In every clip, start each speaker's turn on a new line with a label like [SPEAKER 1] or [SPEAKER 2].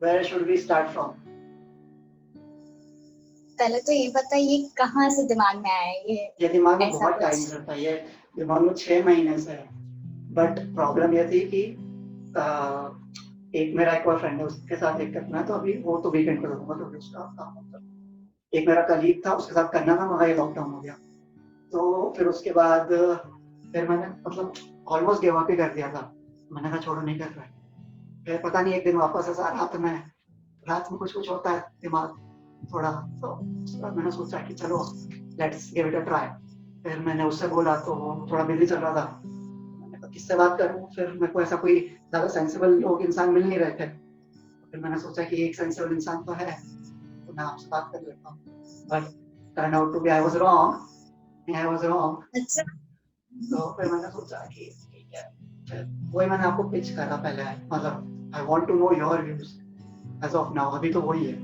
[SPEAKER 1] Where should we start from?
[SPEAKER 2] पहले तो ये बताइए कहाँ से दिमाग में आया
[SPEAKER 1] ये दिमाग में
[SPEAKER 2] ऐसा
[SPEAKER 1] बहुत टाइम
[SPEAKER 2] कुछ?
[SPEAKER 1] से था, ये दिमाग में 6 महीने से है। बट प्रॉब्लम ये थी कि एक मेरा एक और फ्रेंड है, उसके साथ एक करना है, तो अभी वो तो वीकेंड पे करूंगा, तो उसका काम होता है। एक मेरा कलीग था, उसके साथ करना था, मगर ये लॉकडाउन हो गया। तो फिर उसके बाद फिर मैंने मतलब ऑलमोस्ट गिव अप ही कर दिया था। मैंने कहा छोड़ो, नहीं कर रहा है। फिर पता नहीं एक दिन वापस ऐसा रात में कुछ होता है दिमाग थोड़ा, तो उसके बाद मैंने सोचा कि चलो let's give it a try. फिर मैंने उससे बोला, तो वो थोड़ा बिजी चल रहा था। मैंने कहा किससे बात करूं, फिर मेरे को ऐसा कोई ज्यादा सेंसिबल लोग इंसान मिल नहीं रहे थे। फिर मैंने सोचा कि एक सेंसिबल इंसान तो है, तो मैं आपसे बात कर लेता हूँ। But turn out to be I was wrong.
[SPEAKER 2] अच्छा।
[SPEAKER 1] तो फिर मैंने सोचा कि ठीक है, फिर वही मैंने आपको पिच करा पहले, मतलब I want to know your views as of now, अभी तो वही है।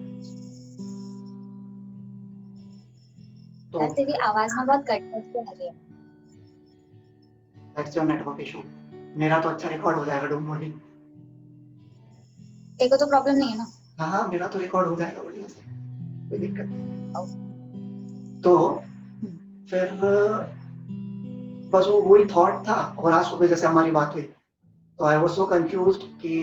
[SPEAKER 1] तो
[SPEAKER 2] यार तेरी आवाज में बहुत कट कट के आ रही है।
[SPEAKER 1] That's your network issue. मेरा तो अच्छा रिकॉर्ड हो जाएगा, डोंट वरी।
[SPEAKER 2] तेरे को तो प्रॉब्लम नहीं है ना?
[SPEAKER 1] हाँ हाँ, मेरा तो रिकॉर्ड हो जाएगा बढ़िया से, कोई दिक्कत नहीं।
[SPEAKER 2] ओ,
[SPEAKER 1] तो फिर बस वो वही थॉट था, और आज सुबह जैसे हमारी बात हुई, तो आई वाज सो कंफ्यूज्ड कि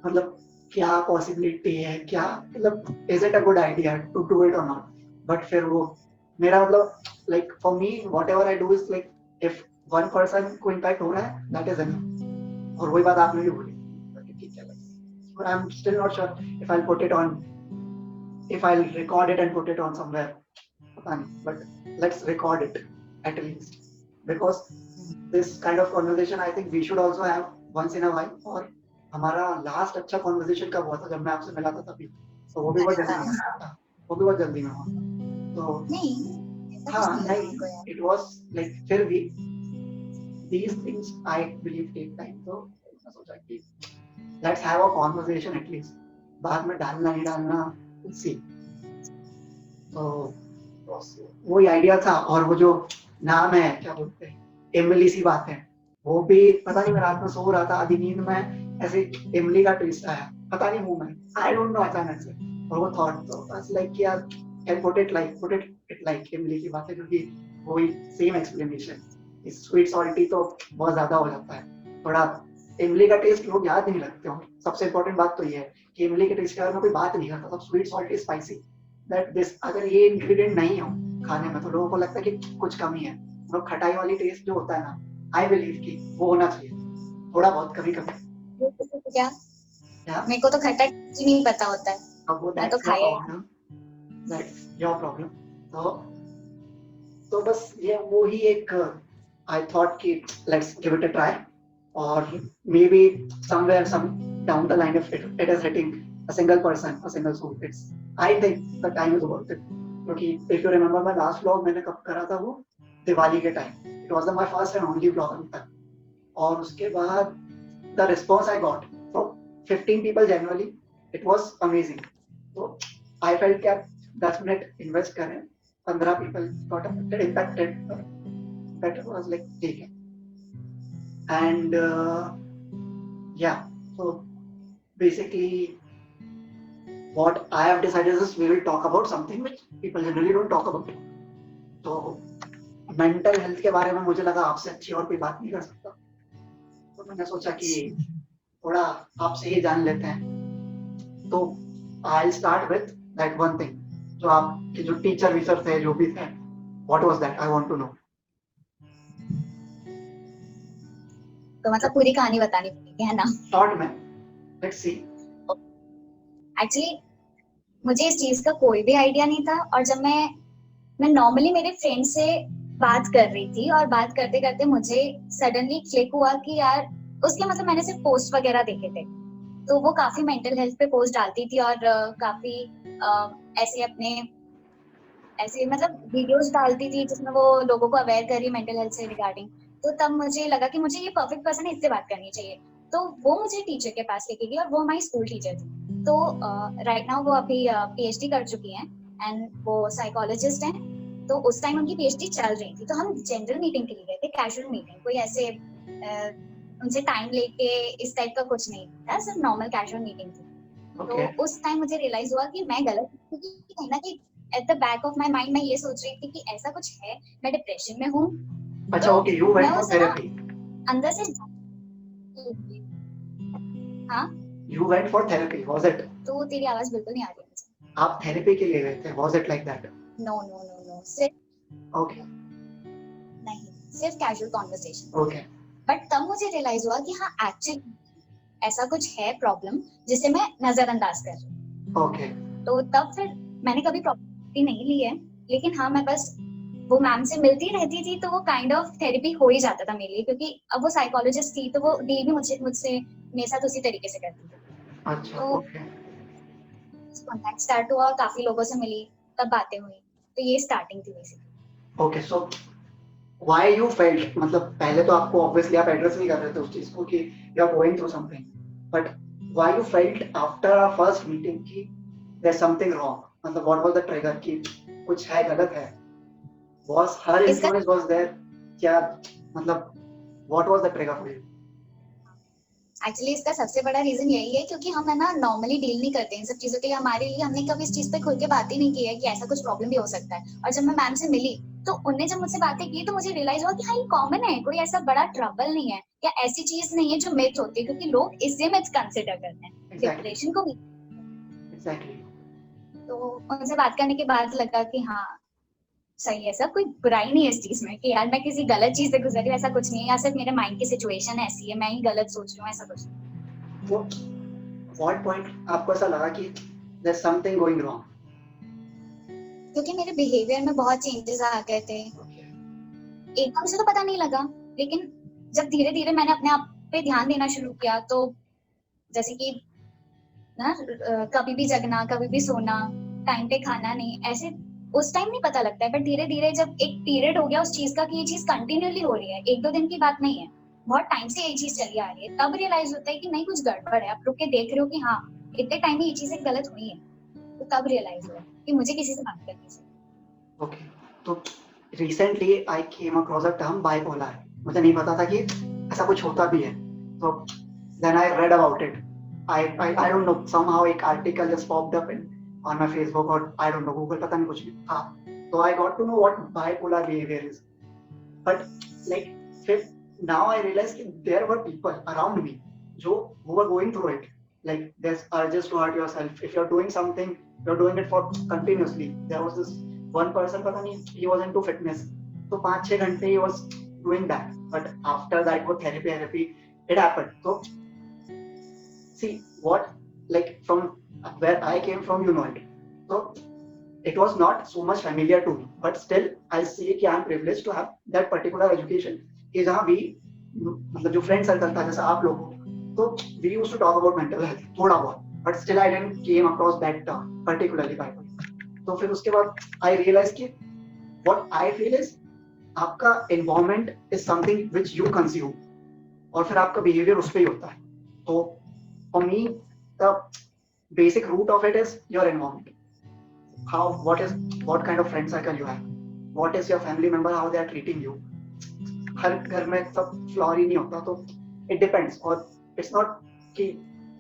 [SPEAKER 1] मतलब क्या पॉसिबिलिटी है, क्या मतलब is it a good idea to do it और नॉट। बट फिर वो मेरा मतलब like for me whatever I do is like if one person को इम्पैक्ट हो रहा है दैट इज एनफ। और वही बात आपने भी बोली, ठीक है, but I'm still not sure if I'll put it on, if I'll record it and put it on somewhere. पता नहीं, but let's record it at least, because this kind of conversation I think we should also have once in a while. और हमारा last अच्छा conversation कब हुआ था, जब मैं आपसे मिला था तभी, तो वो भी बहुत जल्दी में हुआ था, वो भी बहुत जल्दी में हुआ था। तो
[SPEAKER 2] नहीं ऐसा कुछ
[SPEAKER 1] हाँ
[SPEAKER 2] नहीं लगा मेरे
[SPEAKER 1] नहीं,
[SPEAKER 2] को यार।
[SPEAKER 1] it was like फिर भी these things I believe take time, तो मैं सोचा कि let's have a conversation at least, बाद में डालना नहीं डालना we'll see। तो वही आइडिया था। और वो जो नाम है, क्या बोलते हैं, इमली सी बात है, वो भी पता नहीं, मैं रात में सो रहा था, आधी नींद में ऐसे इमली का ट्विस्ट आया, पता नहीं मुंह में, आई डोंट नो, अचानक से। और वो थॉट तो बस लाइक यार, कैन पुट इट लाइक इमली की बात है, क्योंकि वही सेम एक्सप्लेनेशन, स्वीट सॉल्टी तो बहुत ज्यादा हो जाता है थोड़ा। इमली का टेस्ट लोग याद नहीं रखते हो। सबसे इम्पोर्टेंट बात तो ये है कि इमली के टेस्ट के बारे में कोई बात नहीं करता, सब sweet salty spicy, that this, अगर ये इंग्रेडिएंट नहीं हो खाने में तो लोगों को लगता है कि कुछ कमी है। तो खटाई वाली टेस्ट जो होता है ना, आई बिलीव कि वो होना चाहिए थोड़ा बहुत, कभी कभी।
[SPEAKER 2] क्या?
[SPEAKER 1] या
[SPEAKER 2] मेरे को तो खट्टा ही नहीं पता होता है।
[SPEAKER 1] अब वो
[SPEAKER 2] मैं तो
[SPEAKER 1] दैट्स योर
[SPEAKER 2] खाया ही
[SPEAKER 1] प्रॉब्लम, दैट्स योर प्रॉब्लम। तो बस ये वो ही एक, आई थॉट कि let's give it a try, और maybe somewhere some down the line, if it is hitting a single person, a single soul, it's, I think the time is worth it। क्योंकि if you remember my last vlog मैंने कब करा था, वो दिवाली के time, it was my first and only vlog अभी तक। और उसके बाद the response I got from 15 people generally, it was amazing। तो I felt कि आप 10 मिनट इन्वेस्ट करें, 15 people got affected, impacted, that was like ठीक है। And yeah, so basically what I have decided is we will talk about something which people generally don't talk about। तो mental health के बारे में मुझे लगा आपसे अच्छी और कोई बात नहीं कर सकता, तो मैंने सोचा कि थोड़ा आपसे ही जान लेते हैं। तो I start with that one thing, जो आपके जो टीचर वीचर थे, जो भी थे, what was that, I want to know.
[SPEAKER 2] तो मतलब पूरी कहानी बतानी पड़ेगी है ना?
[SPEAKER 1] शॉर्ट में, लेट्स सी।
[SPEAKER 2] एक्चुअली मुझे इस चीज का कोई भी आइडिया नहीं था, और जब मैं नॉर्मली मेरे फ्रेंड से बात कर रही थी, और बात करते करते मुझे सडनली क्लिक हुआ कि यार, उसके मतलब मैंने सिर्फ पोस्ट वगैरह देखे थे, तो वो काफी मेंटल हेल्थ पे पोस्ट डालती थी, और काफी ऐसे अपने ऐसे मतलब वीडियोस डालती थी जिसमें वो लोगों को अवेयर कर रही है मेंटल हेल्थ से रिगार्डिंग। तो तब मुझे लगा कि मुझे ये परफेक्ट पर्सन है, इससे बात करनी चाहिए। तो वो मुझे टीचर के पास लेके गई, और वो हमारी स्कूल टीचर थी। तो राइट नाउ वो अभी पीएचडी कर चुकी हैं, एंड वो साइकोलॉजिस्ट हैं। तो उस टाइम उनकी पीएचडी चल रही थी, तो हम जनरल मीटिंग के लिए गए थे, कैजुअल मीटिंग, कोई ऐसे उनसे टाइम लेके इस टाइप का कुछ नहीं था, सिर्फ नॉर्मल कैजुअल मीटिंग थी।
[SPEAKER 1] Okay.
[SPEAKER 2] तो उस टाइम मुझे रियलाइज हुआ कि मैं गलत हूँ, क्योंकि कहीं ना कहीं at the back of my mind मैं ये सोच रही थी कि ऐसा कुछ है, मैं डिप्रेशन में हूँ।
[SPEAKER 1] अच्छा,
[SPEAKER 2] तो
[SPEAKER 1] okay, you
[SPEAKER 2] मैं
[SPEAKER 1] went for
[SPEAKER 2] उसे ना
[SPEAKER 1] therapy.
[SPEAKER 2] अंदर से, हाँ,
[SPEAKER 1] You went for therapy, was it?
[SPEAKER 2] तो तेरी आवाज बिल्कुल नहीं आ रही है मुझे।
[SPEAKER 1] आप थेरेपी के लिए गए थे, was it like that?
[SPEAKER 2] No no no no, सिर्फ
[SPEAKER 1] Okay,
[SPEAKER 2] नहीं, सिर्फ कैजुअल कॉन्वर्सेशन।
[SPEAKER 1] okay,
[SPEAKER 2] बट तब मुझे रियलाइज हुआ कि हाँ एक्चुअली ऐसा कुछ है प्रॉब्लम जिसे मैं नजरअंदाज कर रही हूँ।
[SPEAKER 1] okay.
[SPEAKER 2] तो तब फिर मैंने कभी प्रॉपर्टी नहीं ली है, लेकिन हाँ मैं बस वो मैम से मिलती रहती थी, तो वो काइंड ऑफ थेरेपी हो ही जाता था मेरे लिए, क्योंकि अब वो साइकोलॉजिस्ट थी तो वो डील भी मुझसे मुझसे मेरे साथ उसी तरीके से करती थी।
[SPEAKER 1] अच्छा,
[SPEAKER 2] तो
[SPEAKER 1] okay,
[SPEAKER 2] कॉन्टैक्ट स्टार्ट हुआ, काफी लोगों से मिली, तब बातें हुई, तो ये स्टार्टिंग थी basically.
[SPEAKER 1] okay. So why you felt, मतलब पहले तो आपको obviously आप एड्रेस नहीं कर रहे थे उस चीज को कि you are going through something, but why you felt after our first meeting कि there's something wrong, मतलब what was the trigger कि कुछ है, गलत है, was her
[SPEAKER 2] इसका
[SPEAKER 1] influence was there, क्या, मतलब what was the trigger for you?
[SPEAKER 2] Actually इसका सबसे बड़ा रीजन यही है क्योंकि हम है ना नॉर्मली डील नहीं करते इन सब चीजों के लिए, हमारे लिए हमने कभी इस चीज पे खुल के बात ही नहीं की है कि ऐसा कुछ प्रॉब्लम भी हो सकता है। और जब मैं मैम से मिली तो उनने जब मुझसे बातें की तो मुझे रियलाइज हुआ कि हाँ ये कॉमन है, कोई ऐसा बड़ा ट्रबल नहीं है या ऐसी चीज नहीं है जो मिथ होती है, क्योंकि लोग इससे मिथ कंसिडर करते हैं
[SPEAKER 1] Exactly,
[SPEAKER 2] डिप्रेशन को भी।
[SPEAKER 1] exactly.
[SPEAKER 2] तो उनसे बात करने के बाद लगा कि हाँ सही है, सब कोई बुराई नहीं है इस चीज में कि यार मैं किसी गलत चीज से गुजरी हूँ, ऐसा कुछ नहीं है, या सिर्फ मेरे माइंड की सिचुएशन ऐसी है, मैं ही गलत सोच रही हूँ, ऐसा कुछ नहीं।
[SPEAKER 1] वो what point आपको ऐसा लगा कि there's something going wrong?
[SPEAKER 2] क्योंकि मेरे बिहेवियर में बहुत चेंजेस आ गए थे।
[SPEAKER 1] Okay,
[SPEAKER 2] एकदम से तो पता नहीं लगा, लेकिन जब धीरे धीरे मैंने अपने आप पे ध्यान देना शुरू किया, तो जैसे कि ना कभी भी जगना, कभी भी सोना, टाइम पे खाना नहीं, ऐसे उस टाइम नहीं पता लगता है, बट धीरे धीरे जब एक पीरियड हो गया उस चीज का कि ये चीज कंटिन्यूअली हो रही है, एक दो दिन की बात नहीं है, बहुत टाइम से ये चीज चली आ रही है, तब रियलाइज होता है कि नहीं कुछ गड़बड़ है। आप रुक के देख रहे हो कि हाँ इतने टाइम में ये चीजें गलत हुई है, तो तब रियलाइज हुआ कि मुझे किसी से बात करनी चाहिए।
[SPEAKER 1] okay. तो recently I came across a term bipolar. मुझे नहीं पता था कि ऐसा कुछ होता भी है, तो then I read about it. I don't know, somehow एक article just popped up on my Facebook or I don't know Google, पता नहीं कुछ भी था, तो I got to know what bipolar behavior is. But like फिर now I realized that there were people around me जो who were going through it. Like there's urges to hurt yourself. If you're doing something, you're doing it for continuously. There was this one person, पता नहीं, he was into fitness. तो 5-6 घंटे he was doing that. But after that वो therapy it happened. So see what, like from where I came from, you know it. So it was not so much familiar to me, but still I see कि I'm privileged to have that particular education कि जहाँ भी मतलब जो friend circle था जैसा आप लोग हो, तो we used to talk about mental health थोड़ा बहुत, but still I didn't came across that term particularly bipolar. तो फिर उसके बाद I realized कि what I feel is आपका environment is something which you consume और फिर आपका behavior उस पे ही होता है। तो for me the basic root of it is your environment. What kind of friend circle you have, what is your family member, how they are treating you. हर घर में सब फ्लॉर ही नहीं होता, तो it depends, और it's not कि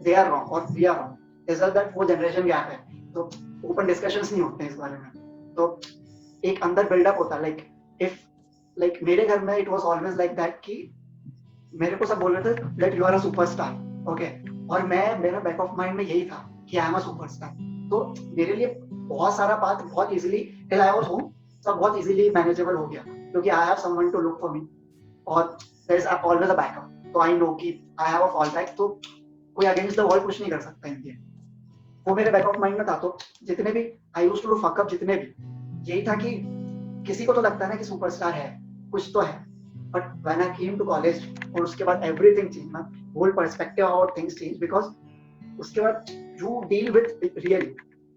[SPEAKER 1] they are wrong और we are wrong, it's just that वो generation gap है, तो open discussions नहीं होते हैं इस बारे में, तो एक अंदर build up होता है, like मेरे घर में it was always like that कि मेरे को सब बोल रहे थे that you are a superstar, okay, और मैं मेरा बैक ऑफ माइंड में यही था कि आई एम अ सुपरस्टार, तो मेरे लिए बहुत सारा बात बहुत easily till I was home सब बहुत इजीली मैनेजेबल हो गया, क्योंकि I have someone to look for me और there is always a backup, तो आई नो कि I have a fall back, तो कोई अगेंस्ट द वॉल कुछ नहीं कर सकता इनके, वो मेरे बैक ऑफ माइंड में था। तो जितने भी I used to do fuck up, जितने भी यही था कि किसी को तो लगता है ना कि सुपरस्टार है, कुछ तो है, but when I came to college और उसके बाद everything change, my whole perspective about things change, because उसके बाद यू डील विद रियली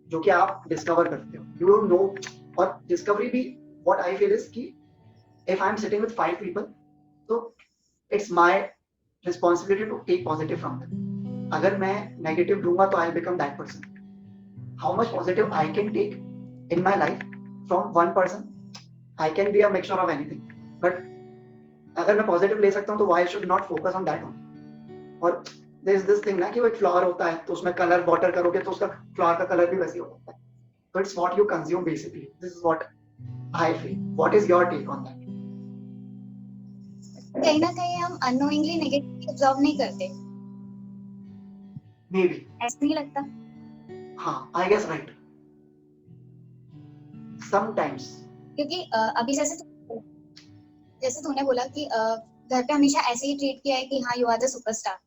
[SPEAKER 1] जो कि आप डिस्कवर करते हो, यू डोंट नो, और डिस्कवरी भी व्हाट आई फील इज कि if I am sitting with 5 people, तो it's my responsibility to take positive from them, अगर मैं नेगेटिव दूंगा तो I become that person, how much positive I can take in my life from one person, I can be a mixture of anything, but अगर मैं positive ले सकता हूँ तो why should not focus on that one, और there is this thing ना कि वो एक फ्लावर होता है तो उसमें कलर वाटर करोगे तो उसका फ्लावर का कलर भी वैसे ही होता है. So it's what you consume basically. This is what I feel. What is your take on that?
[SPEAKER 2] कहीं ना कहीं हम अननोइंगली नेगेटिव ऑब्जर्व नहीं करते,
[SPEAKER 1] Maybe.
[SPEAKER 2] ऐसा नहीं लगता?
[SPEAKER 1] हाँ, I guess right. Sometimes.
[SPEAKER 2] क्योंकि अभी जैसे तूने बोला कि घर पे हमेशा ऐसे ही ट्रीट किया है कि हाँ यू आर द सुपरस्टार,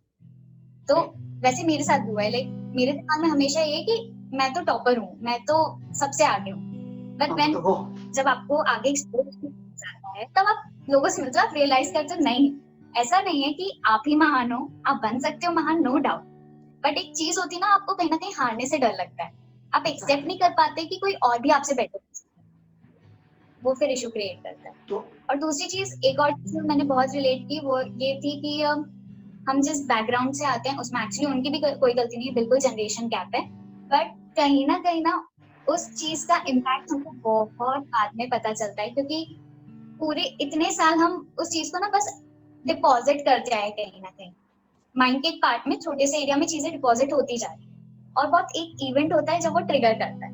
[SPEAKER 2] तो वैसे मेरे साथ भी हुआ है. लाइक मेरे दिमाग में हमेशा ये कि मैं तो टॉपर हूँ, मैं तो सबसे आगे हूँ. बट व्हेन
[SPEAKER 1] तो वो
[SPEAKER 2] जब आपको आगे एक्सपोज जाता है तब आप लोगों से मिलते हो, आप रियलाइज करते हो नहीं, ऐसा नहीं है कि आप ही महान हो. आप बन सकते हो महान, नो डाउट, बट एक चीज होती है ना, आपको कहीं ना कहीं हारने से डर लगता है. आप एक्सेप्ट नहीं कर पाते कि कोई और भी आपसे बेटर, वो फिर इशू क्रिएट करता है.
[SPEAKER 1] तो
[SPEAKER 2] और दूसरी चीज, एक और चीज मैंने बहुत रिलेट की, वो ये थी कि हम जिस बैकग्राउंड से आते हैं उसमें एक्चुअली उनकी भी कोई गलती नहीं है, बिल्कुल जनरेशन गैप है. बट कहीं ना उस चीज का इम्पैक्ट हमको बहुत बाद में पता चलता है, क्योंकि पूरे इतने साल हम उस चीज को ना बस डिपॉजिट करते आए कहीं ना कहीं. माइंड के एक पार्ट में, छोटे से एरिया में चीजें डिपॉजिट होती जा रही है, और बहुत एक इवेंट होता है जब वो ट्रिगर करता है,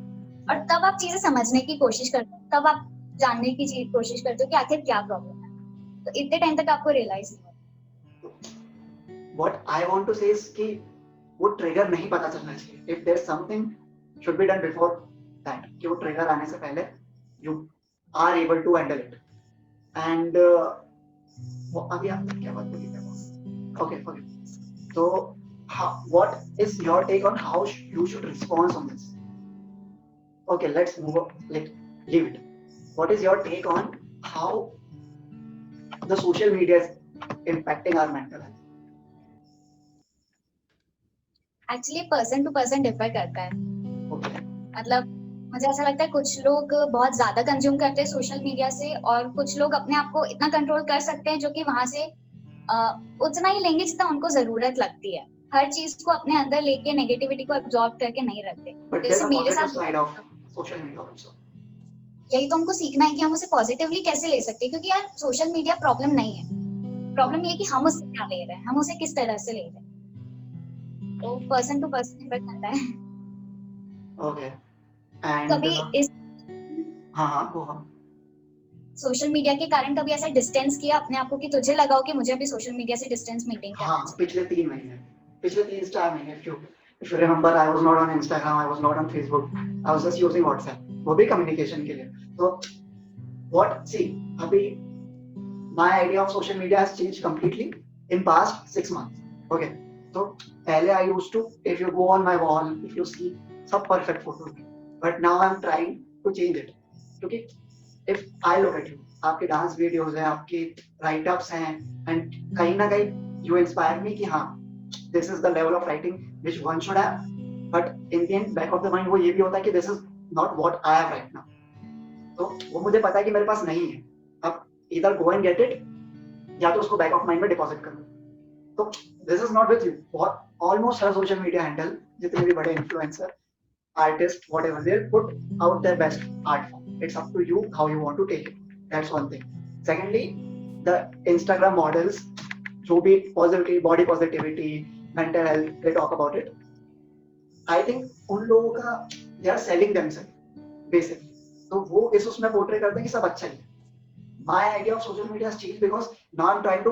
[SPEAKER 2] और तब आप चीजें समझने की कोशिश करते हो, तब आप जानने की कोशिश करते हो कि आखिर क्या प्रॉब्लम है. तो इतने टाइम तक आपको रियलाइज नहीं होता.
[SPEAKER 1] what I want to say is कि वो ट्रिगर नहीं पता चलना चाहिए. If there's something should be done before that, कि वो ट्रिगर आने से पहले you are able to handle it. And वो अभी आपने क्या बात बोली थी? Okay, okay. So what is your take on how you should respond on this? Okay, let's move on. Leave it. What is your take on how the social media is impacting our mental health?
[SPEAKER 2] Actually person to person differ करता है.
[SPEAKER 1] Okay.
[SPEAKER 2] मतलब मुझे ऐसा लगता है कुछ लोग बहुत ज्यादा कंज्यूम करते हैं सोशल मीडिया से, और कुछ लोग अपने आप को इतना कंट्रोल कर सकते हैं जो कि वहां से उतना ही लेंगे जितना उनको जरूरत लगती है. हर चीज को अपने अंदर लेके नेगेटिविटी को एब्जॉर्ब करके नहीं रखते.
[SPEAKER 1] But there's a positive side of social media also.
[SPEAKER 2] यही तो हमको सीखना है कि हम उसे पॉजिटिवली कैसे ले सकते हैं, क्योंकि यार सोशल मीडिया प्रॉब्लम नहीं है. प्रॉब्लम ये है कि हम उससे क्या ले रहे हैं, हम उसे किस तरह से ले रहे हैं. तो पर्सन टू पर्सन डिपेंड करता है.
[SPEAKER 1] Okay. And
[SPEAKER 2] कभी इस
[SPEAKER 1] हाँ वो हाँ.
[SPEAKER 2] सोशल मीडिया के कारण कभी ऐसा डिस्टेंस किया अपने आप को कि तुझे लगा हो कि मुझे अभी सोशल मीडिया से डिस्टेंस मेंटेन करना
[SPEAKER 1] हाँ पिछले 3 महीने, पिछले 3-4 महीने. If you remember, I was not on Instagram, I was not on Facebook, I was just using WhatsApp. वो भी कम्युनिकेशन के लिए. तो अभी my idea of social media has changed completely in past 6 months. Okay. तो पहले I used to, if you go on my wall, if you see सब perfect photos, but now I'm trying to change it. क्योंकि if I look at you, आपके dance videos हैं, आपके right ups हैं, and कहीं ना कहीं you inspire me कि हाँ this is the level of writing which one should have, but in the end back of the mind वो ये भी होता है कि this is not what I have right now. तो वो मुझे पता है कि मेरे पास नहीं है. अब either go and get it, या तो उसको बैक ऑफ माइंड में डिपॉजिट करो. तो this is not with you. बहुत ऑलमोस्ट हर सोशल मीडिया हैंडल, जितने भी बड़े influencer, artist, whatever, they put out their best art form. It's up to you how you want to take it. That's one thing. Secondly, the Instagram models जो भी positivity, body positivity, mental health, they talk about it. I think उन लोगों का they are selling themselves basically. तो वो इस उसमें portray करते हैं कि सब अच्छा ही है. My idea of social media has changed because now I'm trying to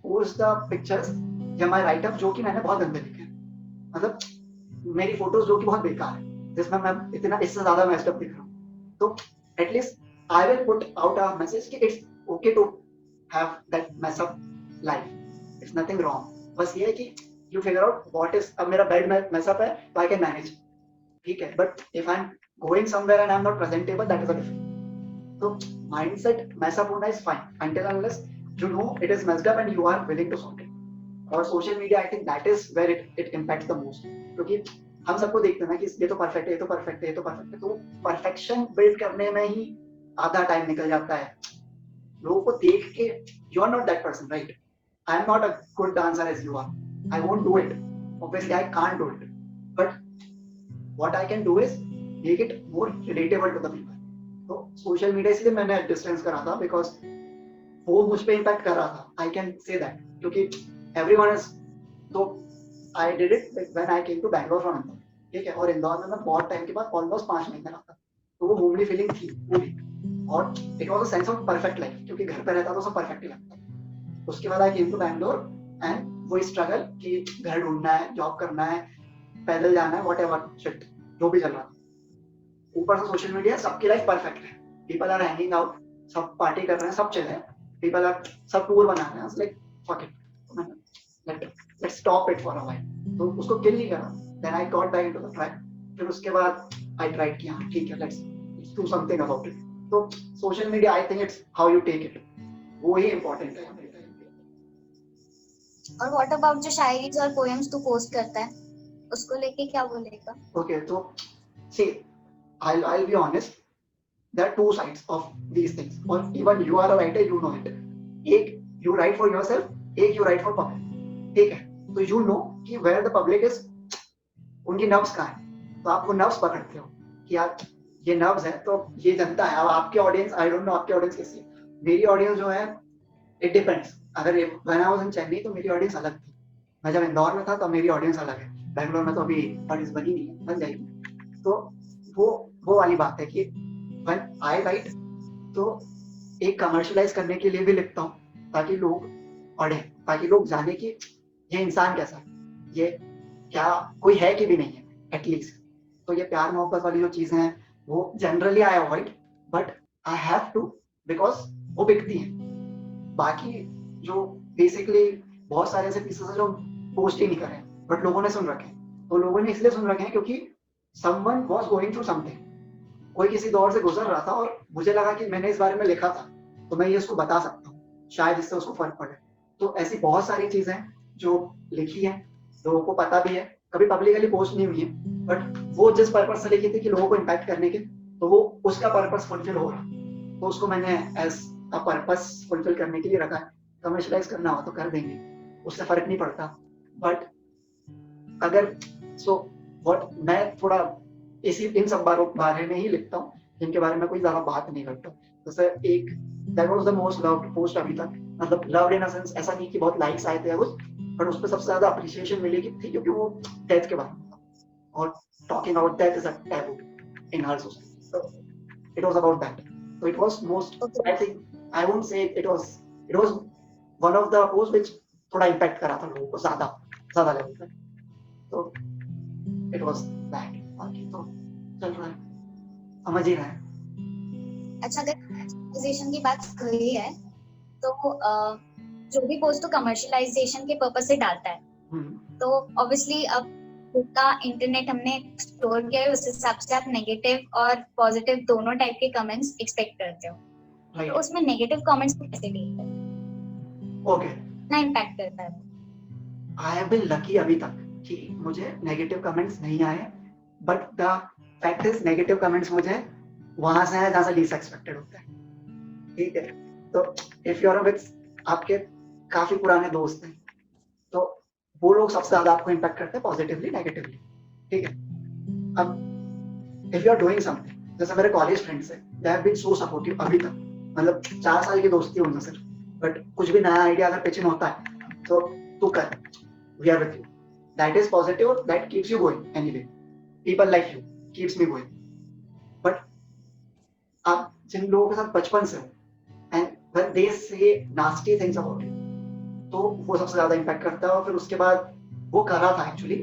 [SPEAKER 1] post the pictures या my write up जो कि मैंने बहुत गंदे लिखे हैं. मतलब मेरी फोटोज जो कि बहुत बेकार है, जिसमें मैं इतना इससे ज्यादा मैस्ड अप दिख रहा हूँ. तो at least I will put out a message कि it's okay to have that mess up life. It's nothing wrong. बस ये है कि you figure out what is, अब मेरा बेड में mess up है तो I can manage. ठीक है. But if I'm going somewhere and I'm not presentable, that is a different. तो mindset mess up होना is fine until unless you know it is messed up and you are willing to sort it. और social media, I think that is where it impacts the most. क्योंकि हम सबको देखते हैं ना कि ये तो परफेक्ट है, ये तो परफेक्ट है, ये तो परफेक्ट है. तो परफेक्शन बिल्ड करने में ही आधा टाइम निकल जाता है. लोगों को देख के you are not that person, right? I am not a good dancer as you are. I won't do it. Obviously, I can't do it. But what I can do is make it more relatable to the people. तो social media इसलिए मैंने distance करा था because वो मुझ पे impact कर रहा था. आई कैन से दैट क्योंकि एवरीवन इज, तो I did it when I came to Bangalore from Indore, ठीक है, और इंदौर में मैं बहुत टाइम के बाद ऑलमोस्ट 5 महीने रहा था, तो वो होमली फीलिंग थी पूरी, और it was a sense of perfect life, क्योंकि घर पे रहता तो सब परफेक्ट ही लगता है। उसके बाद आई केम टू बैंगलोर एंड वही स्ट्रगल कि घर ढूंढना है, जॉब करना है, पैदल जाना है, व्हाटएवर शिट जो भी चल रहा था। ऊपर से सोशल मीडिया, सबकी लाइफ परफेक्ट है, पीपल आर हैंगिंग आउट, सब पार्टी कर रहे हैं, सब चिल है, पीपल आर, सब टूर बना रहे हैं, like fuck it, let's stop it for a while. तो उसको किल नहीं करा, then I got back into the track. फिर उसके बाद आई ट्राइड किया, ठीक है, let's do something about it. तो social media, I think it's how you take it, वो ही इंपॉर्टेंट है हमारे टाइम पे।
[SPEAKER 2] और व्हाट अबाउट जो शायरीज और पोएम्स तू पोस्ट करता है, उसको लेके क्या बोलेगा?
[SPEAKER 1] ओके, तो सी, I'll be honest, there are two sides of these things, or even you are a writer, you know it. एक you write for yourself, एक you write for public, ठीक है, तो you know कि where the public is, उनकी nerves कहाँ है, तो आप वो नर्व्स पकड़ते हो कि यार ये नर्व्स है, तो ये जनता है। अब आपके ऑडियंस, आई डोंट नो आपकी ऑडियंस कैसी है, मेरी ऑडियंस जो है, इट डिपेंड्स। अगर when I was in Chennai तो मेरी ऑडियंस अलग थी, मैं जब इंदौर में था तो मेरी ऑडियंस अलग है, बैंगलोर में तो अभी ऑडियंस बनी नहीं है, बन जाएगी। तो वो वाली बात है कि व्हेन आई राइट, तो एक कमर्शलाइज करने के लिए भी लिखता हूँ, ताकि लोग पढ़े, ताकि लोग जाने कि ये इंसान कैसा है, ये क्या कोई है कि भी नहीं है एटलीस्ट। तो ये प्यार मोहब्बत वाली जो चीजें हैं, वो generally I avoid, but I have to, because वो बिकती हैं। बाकी जो बेसिकली बहुत सारे ऐसे पीसेस हैं जो पोस्ट ही नहीं कर रहे हैं, बट लोगों ने सुन रखे हैं, तो लोगों ने इसलिए सुन रखे हैं क्योंकि someone was going through something, कोई किसी दौर से गुजर रहा था, और मुझे लगा कि मैंने इस बारे में लिखा था, तो मैं ये उसको बता सकता हूँ, शायद इससे उसको फर्क पड़े। तो ऐसी बहुत सारी चीजें जो लिखी हैं, लोगों को पता भी है, कभी पब्लिकली पोस्ट नहीं हुई है, बट वो जिस पर्पज से लिखी थी कि लोगों को इम्पैक्ट करने के, तो वो उसका पर्पस फुलफिल हो रहा, तो उसको मैंने एज अ पर्पस फुलफिल करने के लिए रखा है। कमर्शलाइज करना हो तो कर देंगे, उससे फर्क नहीं पड़ता। बट अगर सो व्हाट, मैं थोड़ा इसी इन सब बारे में ही लिखता हूँ, जिनके बारे में कोई ज्यादा बात नहीं करता। जैसे एक, that was the most loved post अभी तक, मतलब लव्ड इन अ सेंस, ऐसा नहीं कि बहुत लाइक्स आए थे या कुछ, पर उस पर सबसे ज्यादा अप्रिसिएशन मिली थी क्योंकि वो डेथ के बारे में था, और talking about death is a taboo in her society, so it was about that, so it was most,
[SPEAKER 2] Okay.
[SPEAKER 1] I think I won't say it was one of the posts which थोड़ा impact करा था लोगों को ज्यादा level पे, तो it was that. बाकी तो चल रहा है, समझ ही रहे हैं।
[SPEAKER 2] अच्छा, अगर कमर्शियलाइजेशन की बात कही है, तो जो भी पोस्ट तो कमर्शियलाइजेशन के पर्पस से डालता है, तो ऑब्वियसली अब पूरा इंटरनेट हमने एक्सप्लोर किया है, उस हिसाब से आप नेगेटिव और पॉजिटिव दोनों टाइप के कमेंट्स एक्सपेक्ट करते हो, तो
[SPEAKER 1] राइट,
[SPEAKER 2] उसमें नेगेटिव कमेंट्स कैसे डील करते
[SPEAKER 1] ओके,
[SPEAKER 2] हो, कितना इम्पैक्ट करता है?
[SPEAKER 1] आई हैव बीन लकी अभी तक कि मुझे नेगेटिव कमेंट्स नहीं आए, but the fact is negative comments मुझे वहां से आए जहां से लीस्ट एक्सपेक्टेड होते हैं, ठीक है। तो इफ यू आर विद, आपके काफी पुराने दोस्त हैं, तो वो लोग सबसे ज्यादा आपको इम्पैक्ट करते हैं पॉजिटिवली नेगेटिवली, ठीक है। अब if you are doing something, जैसे मेरे कॉलेज फ्रेंड्स हैं, they have been so supportive अभी तक, मतलब 4 साल की दोस्ती उनसे सिर्फ, बट कुछ भी नया आइडिया अगर पिचिंग होता है तो तू कर, we are with you, that is positive, that keeps you going anyway, people like you keeps me going. But आप जिन लोगों के साथ बचपन से हो, एंड व्हेन दे से नास्टी थिंग्स अबाउट यू, तो वो सबसे ज्यादा इम्पैक्ट करता है। और फिर उसके बाद वो कर रहा था एक्चुअली,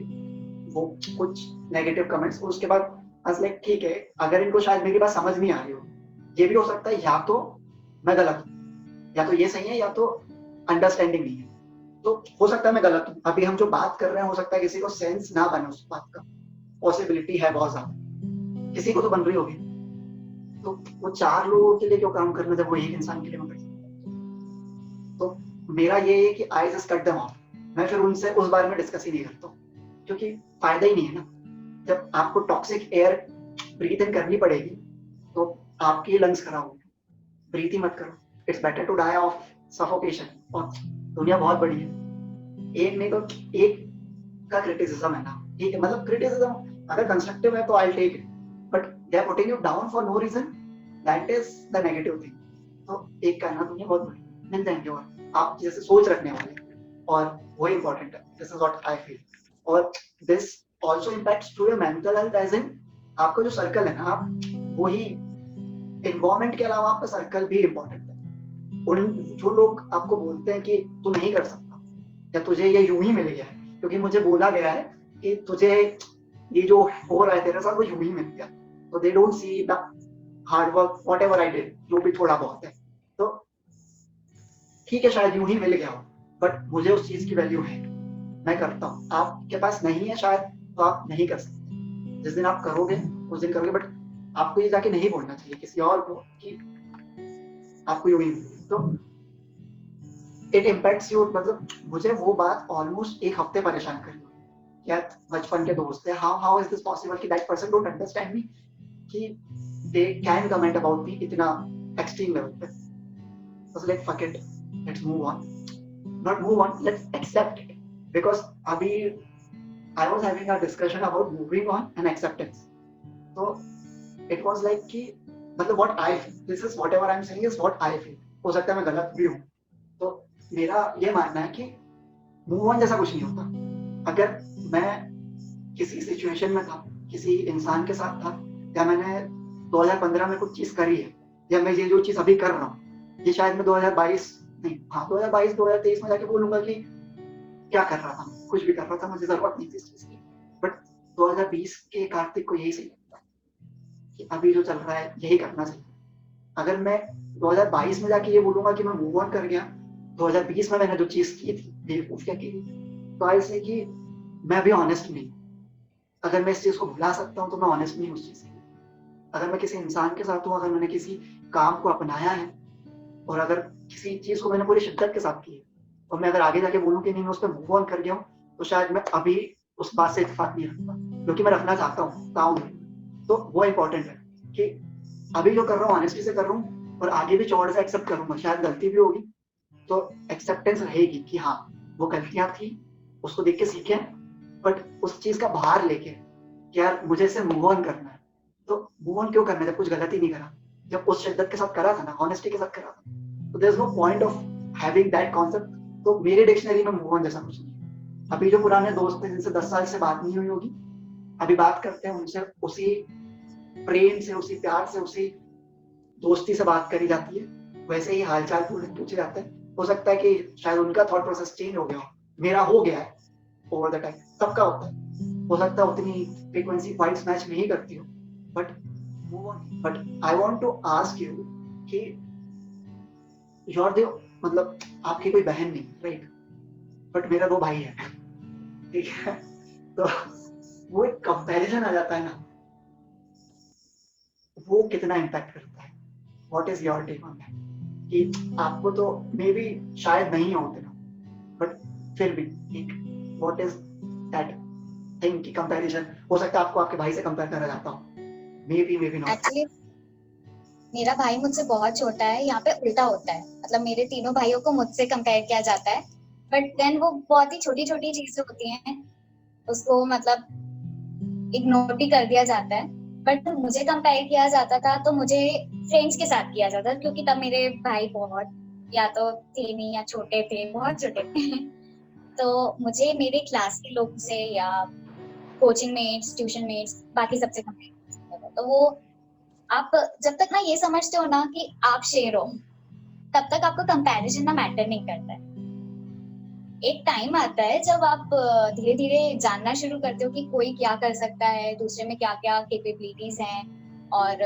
[SPEAKER 1] वो कुछ नेगेटिव कमेंट्स, उसके बाद आज लाइक ठीक है, अगर इनको शायद मेरी बात समझ नहीं आ रही हो, ये भी हो सकता है, या तो मैं गलत हूँ, या तो ये सही है, या तो अंडरस्टैंडिंग नहीं है, तो हो सकता है मैं गलत हूँ। अभी हम जो बात कर रहे हैं, हो सकता है किसी को सेंस ना बने उस बात का, पॉसिबिलिटी है बहुत ज्यादा, किसी को तो बन रही होगी, तो वो 4 लोगों के लिए क्यों काम करना जब वो एक इंसान के लिए मैं कर सकता हूँ। तो मेरा ये है कि I just cut them of, मैं फिर उनसे उस बारे में डिस्कस ही नहीं करता हूँ, क्योंकि फायदा ही नहीं है ना। जब आपको टॉक्सिक एयर ब्रीथ इन करनी पड़ेगी, तो आपकी लंग्स खराब होंगे, ब्रीथ ही मत करो, it's better to die of suffocation. और दुनिया बहुत बड़ी है, एक नहीं तो एक का क्रिटिसिज्म है ना, ठीक है, मतलब क्रिटिसिज्म अगर कंस्ट्रक्टिव है तो I take it, but they are putting you down for no reason, that is the negative thing. तो एक कहना दुनिया बहुत बड़ी, मिल जाएंगे और आप जैसे सोच रखने वाले, और वही इंपॉर्टेंट है, this is what I feel. और this also impacts to your mental health, as in आपका जो सर्कल है ना, आप वही इन्वायरमेंट के अलावा आपका सर्कल भी इम्पोर्टेंट है। उन जो लोग आपको बोलते हैं कि तू नहीं कर सकता या तुझे ये यूं ही मिल गया है, क्योंकि मुझे बोला गया है कि तुझे ये जो हो रहा है तेरे साथ वो यूं ही मिल गया, तो they don't see the hard work what ever I did, जो भी थोड़ा बहुत है। तो ठीक है, शायद यूं ही मिल गया हो, बट मुझे उस चीज की वैल्यू है, मैं करता हूँ। आपके पास नहीं है शायद, तो आप नहीं कर सकते। जिस दिन आप करोगे उस दिन करोगे, बट आपको ये जाके नहीं बोलना चाहिए किसी और को कि आपको यूं ही तो इट इम्पैक्ट्स यू। मतलब मुझे वो बात ऑलमोस्ट एक हफ्ते परेशान करी क्या, बचपन के दोस्त है, हाउ इज दिस पॉसिबल कि that person don't understand me, कि they can comment about me इतना एक्सट्रीम लेवल पे। I was like, fuck it, let's move on. Not move on, let's accept it. Because अभी I was having a discussion about moving on and acceptance. So it was like कि मतलब what I feel, this is whatever I'm saying is what I feel. हो सकता है मैं गलत भी हूँ, तो मेरा ये मानना है कि मूव ऑन जैसा कुछ नहीं होता। अगर मैं किसी सिचुएशन में था, किसी इंसान के साथ था, या मैंने 2015 में कुछ चीज करी है, या मैं ये जो चीज अभी कर रहा हूँ, ये शायद मैं 2022 नहीं, हाँ 2022 2023 में जाके बोलूंगा कि क्या कर रहा था, कुछ भी कर रहा था, मुझे जरूरत नहीं थी इस चीज की। बट 2020 के कार्तिक को यही सही लगता कि अभी जो चल रहा है यही करना चाहिए। अगर मैं 2022 में जाके ये बोलूंगा कि मैं मूव ऑन कर गया, 2020 में मैंने जो चीज की थी बेवकूफ क्या की, तो ऐसे कि मैं भी ऑनेस्ट नहीं। अगर मैं इस चीज को भुला सकता हूँ तो मैं ऑनेस्ट नहीं हूँ उस चीज से। अगर मैं किसी इंसान के साथ हूँ, अगर मैंने किसी काम को अपनाया है, और अगर किसी चीज को मैंने पूरी शिद्दत के साथ की है, और मैं अगर आगे जाके बोलूँ कि नहीं मैं उस पर मूव ऑन कर गया हूँ, तो शायद मैं अभी उस बात से इत्तेफाक नहीं रखता, क्योंकि मैं रखना चाहता हूँ। तो वो इम्पोर्टेंट है कि अभी जो कर रहा हूँ ऑनेस्टी से कर रहा हूँ, और आगे भी चौड़ से एक्सेप्ट करूंगा। शायद गलती भी होगी, तो एक्सेप्टेंस रहेगी कि हाँ वो गलतियां थी, उसको देख के सीखे, बट उस चीज का भार लेके कि यार मुझे इससे मूव ऑन करना है। तो मूव ऑन क्यों करना है जब कुछ गलती नहीं करा, जब उस शिद्दत के साथ करा था ना, ऑनेस्टी के साथ करा था, तो there is no point of having that concept. तो मेरे डिक्शनरी में मूव ऑन जैसा कुछ नहीं है। अभी जो पुराने दोस्त हैं जिनसे 10 साल से बात नहीं हुई होगी, अभी बात करते हैं उनसे, उसी प्रेम से, उसी प्यार से, उसी दोस्ती से बात करी जाती है, वैसे ही हालचाल पूछे जाते हैं। हो सकता है कि शायद उनका थॉट प्रोसेस चेंज हो गया हो, मेरा हो गया है ओवर द टाइम, सबका होता है। हो सकता है उतनी फ्रीक्वेंसी वाइड्स मैच नहीं करती हो, but move on. But I want to ask you कि योर दे, मतलब आपकी कोई बहन नहीं, राइट, बट मेरा 2 भाई है, ठीक है, तो वो एक कंपैरिजन आ जाता है ना, वो कितना इम्पैक्ट करता है। What is your take on that, कि आपको तो मे बी शायद नहीं हो उतना, बट फिर भी एक व्हाट इज दैट थिंग की कंपैरिजन। हो सकता है आपको आपके भाई से कंपेयर करा जाता हो, मे बी नॉट।
[SPEAKER 2] एक्चुअली मेरा भाई मुझसे बहुत छोटा है, यहाँ पे उल्टा होता है। मतलब मेरे तीनों भाइयों को मुझसे कंपेयर किया जाता है, बट देन वो बहुत ही छोटी छोटी चीजें होती हैं, उसको मतलब इग्नोर भी कर दिया जाता है। बट मुझे कंपेयर किया जाता था तो मुझे फ्रेंड्स के साथ किया जाता था, क्योंकि तब मेरे भाई बहुत या तो थे नहीं या छोटे थे, बहुत छोटे थे। तो मुझे मेरे क्लास के लोग से या कोचिंग मेट्स, ट्यूशन मेट्स, बाकी सबसे कंपेयर किया जाता था। तो वो आप जब तक ना ये समझते हो ना कि आप शेर हो, तब तक आपको कंपैरिजन ना मैटर नहीं करता है। एक टाइम आता है जब आप धीरे धीरे जानना शुरू करते हो कि कोई क्या कर सकता है, दूसरे में क्या क्या कैपेबिलिटीज हैं, और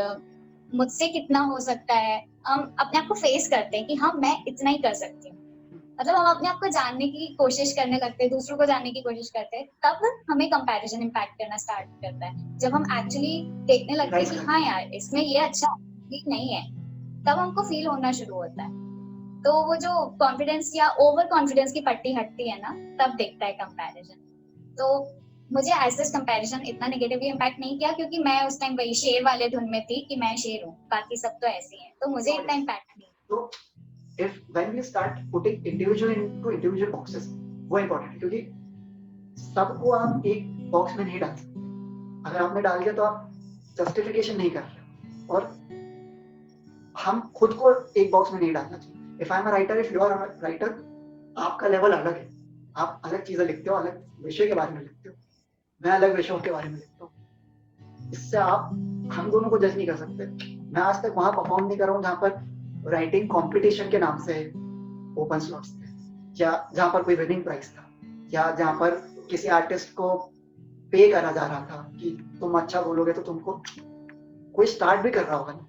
[SPEAKER 2] मुझसे कितना हो सकता है। हम अपने आप को फेस करते हैं कि हाँ मैं इतना ही कर सकती हूँ। मतलब हम अपने आप को जानने की कोशिश करने लगते हैं, दूसरों को जानने की कोशिश करते हैं, तब हमें कंपैरिजन इम्पैक्ट करना स्टार्ट करता है। जब हम एक्चुअली देखने लगते हैं कि हाँ यार इसमें ये अच्छा ठीक नहीं है, तब हमको फील होना शुरू होता है। तो वो जो कॉन्फिडेंस या ओवर कॉन्फिडेंस की पट्टी हटती है ना, तब दिखता है कंपैरिजन। तो मुझे एज सच कंपैरिजन इतना नेगेटिवली इम्पैक्ट नहीं किया, क्योंकि मैं उस टाइम वही शेर वाले धुन में थी कि मैं शेर हूँ, बाकी सब तो ऐसे ही हैं, तो मुझे इतना इम्पैक्ट नहीं।
[SPEAKER 1] तो if when we start putting individual into individual boxes, वो इम्पोर्टेंट है, क्योंकि सबको आप एक बॉक्स में नहीं डाल सकते। अगर आपने डाल दिया तो आप जस्टिफिकेशन नहीं कर रहे, और हम खुद को एक बॉक्स में नहीं डालना चाहिए। If I am a writer, if you are a writer, आपका लेवल अलग है, आप अलग चीजें लिखते हो, अलग विषय के बारे में लिखते हो, मैं अलग विषयों के बारे में लिखता हूँ। इससे आप हम दोनों को जज नहीं कर सकते। मैं आज तक वहाँ परफॉर्म नहीं कर रहा हूँ जहाँ पर राइटिंग कंपटीशन के नाम से ओपन स्लॉट्स थे, या जहाँ पर कोई विनिंग प्राइज था, या जहाँ पर किसी आर्टिस्ट को पे करा जा रहा था कि तुम अच्छा बोलोगे तो तुमको। कोई स्टार्ट भी कर रहा होगा ना,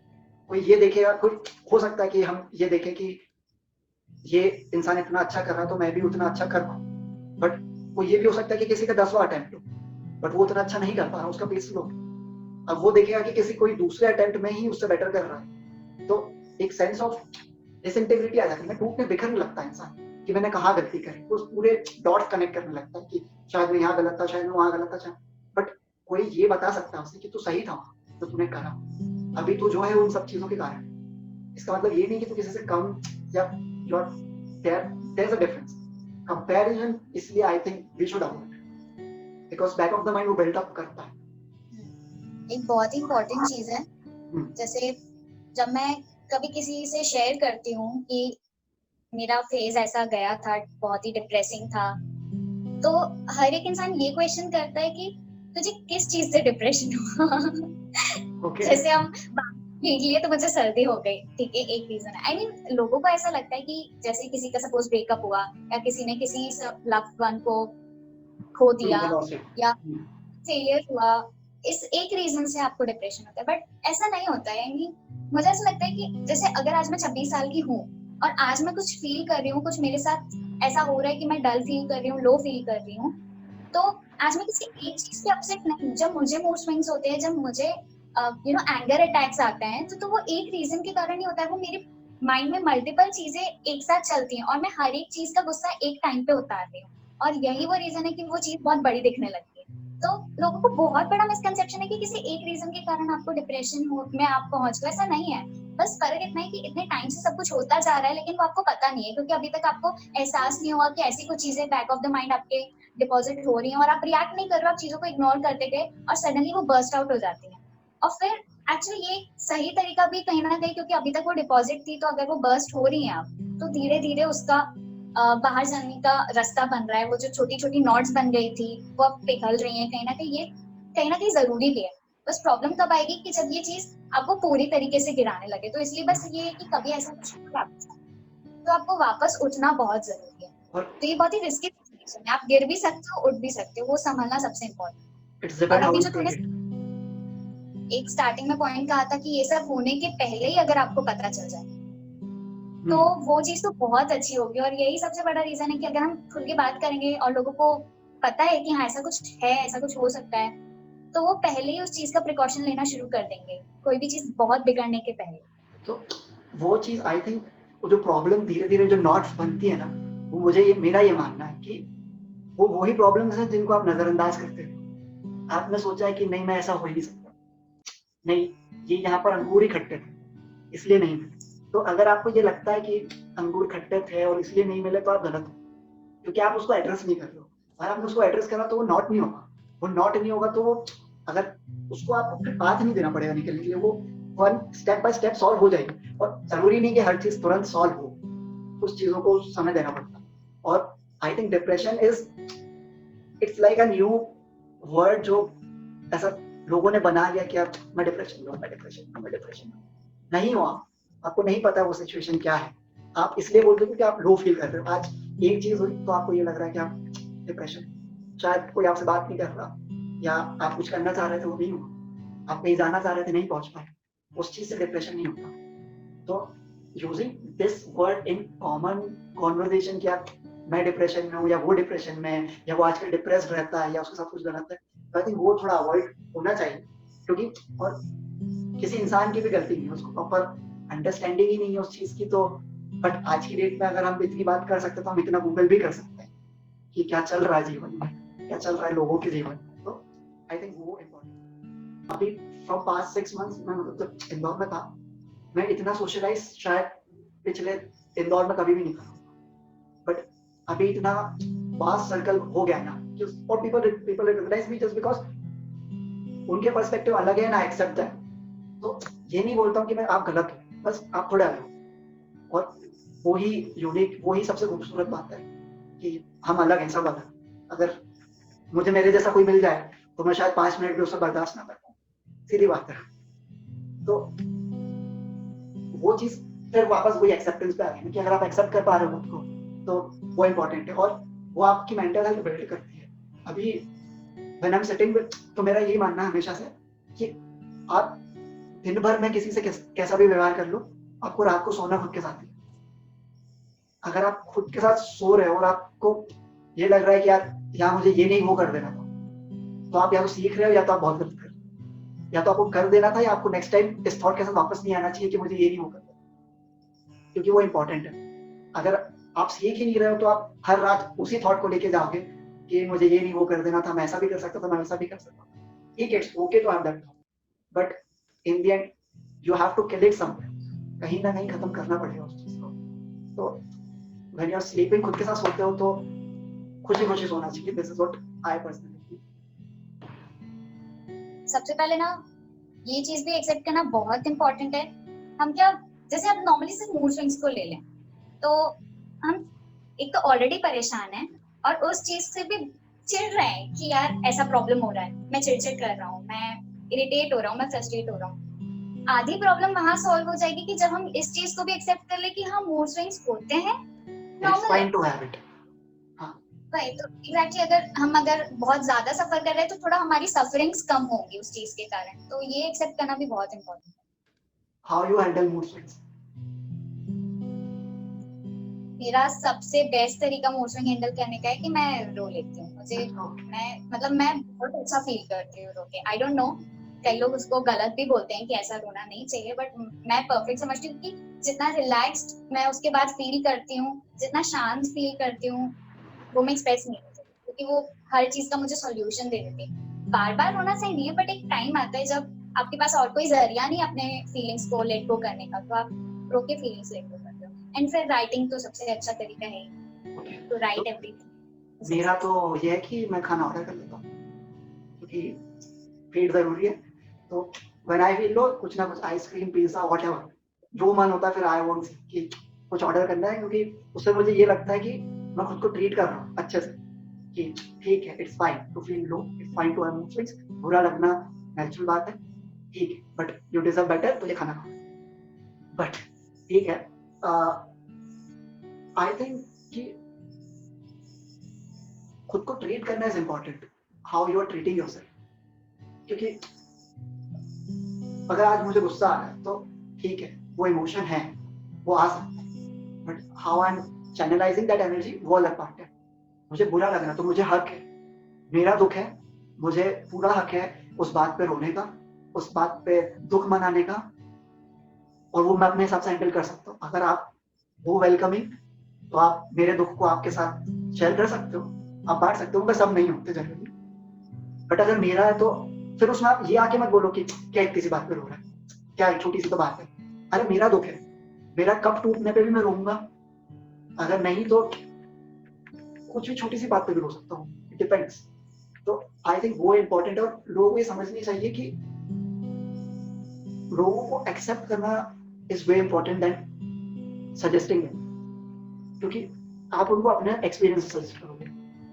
[SPEAKER 1] कोई ये देखेगा, कोई हो सकता है कि हम ये देखें कि ये इंसान इतना अच्छा कर रहा है तो मैं भी उतना अच्छा कर पाऊँ। बट वो ये भी हो सकता है कि किसी का 10वां अटेम्प्ट हो, बट वो उतना अच्छा नहीं कर पा रहा, उसका पेस स्लो। अब वो देखेगा कि किसी कोई दूसरे अटेम्प्ट में ही उससे बेटर कर रहा है, तो एक सेंस ऑफ डिसइंटीग्रिटी आ जाती है, टूटने बिखरने लगता है इंसान कि मैंने कहाँ गलती करी। तो उस पूरे डॉट्स कनेक्ट करने लगता है कि शायद मैं यहाँ गलत था, शायद मैं वहाँ गलत था, शायद। बट कोई ये बता सकता है उसे कि तू सही था वहाँ, तो तूने करा। अभी तू जो है उन सब चीजों के कारण। इसका मतलब ये नहीं कि तू किसी से कम, या your there is a difference. Comparison इसलिए I think we should avoid, because back of the mind वो बिल्ड अप करता है।
[SPEAKER 2] एक बहुत ही इम्पोर्टेंट चीज है,
[SPEAKER 1] हम्म,
[SPEAKER 2] जैसे जब मैं कभी किसी से शेयर करती हूँ कि मेरा फेज ऐसा गया था, बहुत ही डिप्रेसिंग था, तो हर एक इंसान ये क्वेश्चन करता है कि तुझे किस चीज से डिप्रेशन हुआ।
[SPEAKER 1] ओके।
[SPEAKER 2] जैसे हम भीग लिए तो मुझे सर्दी हो गई, ठीक है, एक रीजन है। आई मीन लोगों को ऐसा लगता है कि जैसे किसी का सपोज ब्रेकअप हुआ, या किसी ने किसी लव्ड वन को खो दिया, या फेलियर हुआ, इस एक रीजन से आपको डिप्रेशन होता है। बट ऐसा नहीं होता है। यानी मुझे ऐसा लगता है कि जैसे अगर आज मैं 26 साल की हूँ और आज मैं कुछ फील कर रही हूँ, कुछ मेरे साथ ऐसा हो रहा है कि मैं डल फील कर रही हूँ, लो फील कर रही हूँ, तो आज मैं किसी एक चीज पे अपसेट नहीं हूँ। जब मुझे मूड स्विंग्स होते हैं, जब मुझे एंगर अटैक्स आते हैं, तो वो एक रीजन के कारण ही होता है। वो मेरे माइंड में मल्टीपल चीजें एक साथ चलती हैं और मैं हर एक चीज का गुस्सा एक टाइम पे उतार रही हूँ, और यही वो रीजन है कि वो चीज बहुत बड़ी दिखने लगती है। तो लोगों को बहुत बड़ा मिसकंसेप्शन है कि किसी एक रीजन के कारण आपको डिप्रेशन में आप पहुंच गए। ऐसा नहीं है। बस फर्क इतना है कि इतने टाइम से सब कुछ होता जा रहा है, लेकिन वो आपको पता नहीं है, क्योंकि अभी तक आपको एहसास नहीं हुआ कि ऐसी कुछ चीजें बैक ऑफ द माइंड आपके डिपॉजिट हो रही हैं, और आप रिएक्ट नहीं कर रहे हो, आप चीजों को इग्नोर करते गए, और सडनली वो बर्स्ट आउट हो जाती हैं। और फिर एक्चुअली ये सही तरीका भी कहीं ना कहीं, क्योंकि अभी तक वो डिपॉजिट थी, तो अगर वो बर्स्ट हो रही है आप, तो धीरे धीरे उसका बाहर जाने का रास्ता बन रहा है। वो जो छोटी छोटी नॉट्स बन गई थी, वो अब पिघल रही है कहीं ना कहीं। ये कहीं ना कहीं जरूरी भी है। बस प्रॉब्लम तब आएगी कि जब ये चीज आपको पूरी तरीके से गिराने लगे। तो इसलिए बस ये है कि कभी ऐसा कुछ हो आपके साथ, तो आपको वापस उठना बहुत जरूरी है।
[SPEAKER 1] और
[SPEAKER 2] तो ये बहुत ही रिस्की सिचुएशन है। आप गिर भी सकते हो, उठ भी सकते हो, वो संभलना सबसे इम्पोर्टेंट।
[SPEAKER 1] इट्स
[SPEAKER 2] और
[SPEAKER 1] डिपेंड हाउ
[SPEAKER 2] अभी
[SPEAKER 1] यू
[SPEAKER 2] जो
[SPEAKER 1] टेक
[SPEAKER 2] तूने
[SPEAKER 1] इट।
[SPEAKER 2] एक स्टार्टिंग में पॉइंट कहा था कि ये सब होने के पहले ही अगर आपको पता चल जाए, तो वो चीज तो बहुत अच्छी होगी। और यही सबसे बड़ा रीजन है कि अगर हम खुल के बात करेंगे और लोगों को पता है कि हाँ ऐसा कुछ है, ऐसा कुछ हो सकता है, तो वो पहले ही उस चीज का प्रिकॉशन लेना शुरू कर देंगे, कोई भी चीज बहुत बिगड़ने के पहले।
[SPEAKER 1] तो वो चीज आई थिंक, वो जो प्रॉब्लम धीरे धीरे जो नॉट्स बनती है ना, वो मुझे ये, मेरा ये मानना है कि वो वही प्रॉब्लम्स हैं जिनको आप नजरअंदाज करते हो। आपने सोचा है कि नहीं, मैं ऐसा हो ही नहीं सकता, नहीं, ये यहाँ पर अंगूर ही खट्टे थे इसलिए नहीं मिले। तो अगर आपको ये लगता है कि अंगूर खट्टे थे और इसलिए नहीं मिले, तो आप गलत हो, क्योंकि आप उसको एड्रेस नहीं कर रहे हो। अगर आपने उसको एड्रेस करा तो वो नॉट नहीं होगा। वो नॉट नहीं होगा तो वो, अगर उसको आपको फिर पाथ नहीं देना पड़ेगा निकलने के लिए, वो one step by step solve हो जाएगी। और जरूरी नहीं कि हर चीज तुरंत सॉल्व हो, कुछ चीजों को समय देना पड़ता है। और I think depression is, it's like a new word जो ऐसा लोगों ने बना लिया कि अब मैं डिप्रेशन में हूँ, मैं डिप्रेशन में हूँ, मैं डिप्रेशन में हूँ। नहीं हो आप, आपको नहीं पता वो सिचुएशन क्या है। आप इसलिए बोलते हो कि आप लो फील कर रहे हो। आज एक चीज हुई तो आपको ये लग रहा है कि आप डिप्रेशन, शायद कोई आपसे बात नहीं कर रहा, या आप कुछ करना चाह रहे थे वो नहीं हुआ, आप कहीं जाना चाह रहे थे नहीं पहुंच पाए, उस चीज से डिप्रेशन नहीं होता। तो using this word in common conversation, क्या मैं डिप्रेशन में हूँ या वो डिप्रेशन में है, या वो आजकल डिप्रेस्ड रहता है या उसके साथ कुछ गलत है, तो आई थिंक वो थोड़ा अवॉइड होना चाहिए। क्योंकि और किसी इंसान की भी गलती नहीं है, उसको प्रॉपर अंडरस्टैंडिंग ही नहीं है उस चीज की। तो बट आज की डेट में अगर हम इतनी बात कर सकते हैं तो हम इतना गूगल भी कर सकते हैं कि क्या चल रहा है जीवन में, क्या चल रहा है लोगों के जीवन में। तो आई थिंक वो इम्पोर्टेंट। अभी फ्रॉम पास्ट 6 मंथ्स मैं, मतलब जब इंदौर में था, मैं इतना सोशलाइज शायद पिछले इंदौर में कभी भी नहीं था। बट अभी इतना वास्ट सर्कल हो गया ना कि, और people recognize me just because उनके पर्सपेक्टिव अलग है, ना एक्सेप्ट दैट। तो ये नहीं बोलता हूँ कि मैं आप गलत हो, बस आप थोड़ा अलग हो। और वही यूनिक, वही सबसे खूबसूरत बात है कि हम अलग हैं, सब अलग। अगर मुझे मेरे जैसा कोई मिल जाए तो मैं शायद 5 मिनट भी उसे बर्दाश्त ना कर पाऊँ, सीधी बात है। तो वो चीज़ फिर वापस वही एक्सेप्टेंस पे आ गई ना कि अगर आप एक्सेप्ट कर पा रहे हो खुद को, तो वो इम्पोर्टेंट है और वो आपकी मेंटल हेल्थ बिल्ड करती है। अभी when I am sitting with, तो मेरा यही मानना है हमेशा से कि आप दिन भर में किसी से कैसा भी व्यवहार कर लो, आपको रात को सोना खुद के साथ ही है। अगर आप खुद के साथ सो रहे हो और आपको ये लग रहा है कि यार यहाँ मुझे ये नहीं वो कर देना था, तो आप या तो सीख रहे हो या तो आप बहुत गलत कर रहे हो। या तो आपको कर देना था या आपको नेक्स्ट टाइम इस थॉट के साथ वापस नहीं आना चाहिए कि मुझे ये नहीं वो करना, क्योंकि वो इम्पोर्टेंट है। अगर आप सीख ही नहीं रहे हो तो आप हर रात उसी थॉट को लेके जाओगे कि मुझे ये नहीं वो कर देना था, मैं ऐसा भी कर सकता था, मैं वैसा भी कर सकता था। ठीक है, it's okay to have that thought, but in the end you have to kill it somewhere. कहीं ना कहीं खत्म करना पड़ेगा उस चीज को। तो व्हेन यू आर स्लीपिंग, खुद के साथ सोते हो तो खुशी खुशी सोना चाहिए। This is what I personally.
[SPEAKER 2] सबसे पहले ना ये चीज भी एक्सेप्ट करना बहुत इंपॉर्टेंट है। हम क्या, जैसे हम नॉर्मली सिर्फ मूड स्विंग्स को ले लें, तो हम एक तो ऑलरेडी परेशान है और उस चीज से भी चिढ़ रहे हैं कि यार ऐसा प्रॉब्लम हो रहा है, मैं चिड़चिड़ कर रहा हूँ, मैं इरिटेट हो रहा हूँ, मैं फ्रस्ट्रेट हो रहा हूँ। आधी प्रॉब्लम वहां सॉल्व हो जाएगी कि जब हम इस चीज को भी एक्सेप्ट कर ले कि हाँ मूड स्विंग्स होते हैं,
[SPEAKER 1] इट्स
[SPEAKER 2] नॉर्मल है।
[SPEAKER 1] Fine to have it. हाँ,
[SPEAKER 2] वही तो एग्जैक्टली, अगर बहुत ज्यादा सफर कर रहे हैं तो थोड़ा हमारी सफरिंग्स कम होंगी उस चीज के कारण, तो ये एक्सेप्ट करना भी बहुत इंपॉर्टेंट है।
[SPEAKER 1] How you handle mood swings?
[SPEAKER 2] मेरा सबसे बेस्ट तरीका मूड स्विंग हैंडल करने का है कि मैं रो लेती हूँ। मैं बहुत अच्छा फील करती हूँ रो के। आई डोंट नो, कई लोग उसको गलत भी बोलते हैं कि ऐसा रोना नहीं चाहिए, बट मैं परफेक्ट समझती हूँ कि जितना रिलैक्स्ड मैं उसके बाद फील करती हूँ, जितना शांत फील करती हूँ, वो मैं एक्सप्रेस नहीं कर सकती, क्योंकि वो हर चीज का मुझे सॉल्यूशन दे देती है। बार बार रोना सही नहीं है, बट एक टाइम आता है जब आपके पास और कोई जरिया नहीं अपने फीलिंग्स को लेट गो करने का, तो आप रो के फीलिंग्स लेट गो करते हो। एंड फिर राइटिंग तो सबसे अच्छा तरीका है
[SPEAKER 1] ओके,
[SPEAKER 2] टू राइट
[SPEAKER 1] तो
[SPEAKER 2] एवरीथिंग।
[SPEAKER 1] मेरा तो ये है कि मैं खाना ऑर्डर कर लेता हूँ, क्योंकि पेट जरूरी है। तो व्हेन आई फील लो, कुछ ना कुछ आइसक्रीम, पिज्जा, व्हाटएवर जो मन होता है, फिर आई वांट कि कुछ ऑर्डर करना है, क्योंकि उससे मुझे ये लगता है कि मैं खुद को ट्रीट कर रहा हूँ अच्छे से, कि ठीक है, it's fine to feel low, it's fine to have mood swings, बुरा लगना नेचुरल बात है, ठीक है, बट यू डिजर्व बेटर, तुझे खाना खाओ। बट ठीक है, आई थिंक कि खुद को ट्रीट करना is important, how you are treating yourself. क्योंकि अगर आज मुझे गुस्सा आ रहा है तो ठीक है, वो इमोशन है, वो आ सकता है, but how I am channelising that energy, वो अलग बात है। मुझे बुरा लग रहा है तो मुझे हक है, मेरा दुख है, मुझे पूरा हक है उस बात पे रोने का, उस बात पे दुख मनाने का, और वो मैं अपने हिसाब से हैंडल कर सकता हूँ। अगर आप वो वेलकमिंग, तो आप मेरे दुख को आपके साथ शेयर कर सकते हो, आप बांट सकते हो, सब नहीं होते जनरली। बट अगर मेरा है तो फिर उसमें आप ये आके मत बोलो कि क्या इतनी सी बात पे रो रहा है, क्या एक छोटी सी तो बात है। अरे मेरा दुख है, मेरा कप टूटने पे भी मैं रोऊंगा, अगर नहीं तो कुछ भी छोटी सी बात पे भी रो सकता हूँ, इट डिपेंड्स। तो आई थिंक वो इम्पोर्टेंट है, और लोगों को ये समझनी चाहिए कि लोगों को एक्सेप्ट करना is way important then suggesting, क्योंकि आप उनको अपने एक्सपीरियंस सजेस्ट करोगे,